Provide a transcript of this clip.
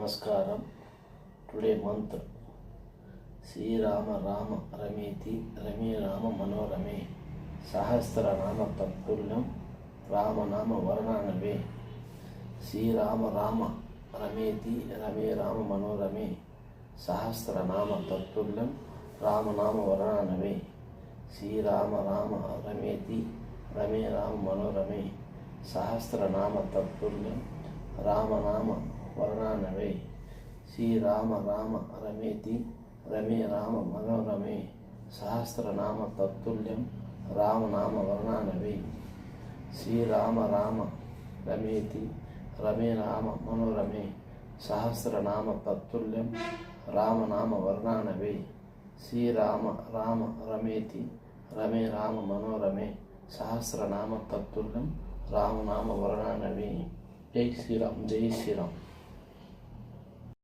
Namaskaram. Today month Sri Rama Rama Rameti Rame Rama Manorame Sahasra Nama Tattulyam Rama Nama Varananave Sri Rama Rama Rameti Rame Rama Manorame Sahasra Nama Tattulyam Rama Nama Varananave Sri Rama Rama Rameti Rame Rama Manorame Sahasra Nama Tattulyam Rama Nama Varananave Sri Rama Rama Rameti Rame Rama Manorame Sahasra Nama Tattulyam Rama Nama Varananave Sri Rama Rama Rameti Rame Rama Manorame Sahasra Nama Tattulyam Rama Nama Varananave Sri Rama Rama Rameti Rame Rama Manorame Sahasra Nama Tattulyam Rama Nama Varananave. Jai Sri Ram, Jai Sri Ram.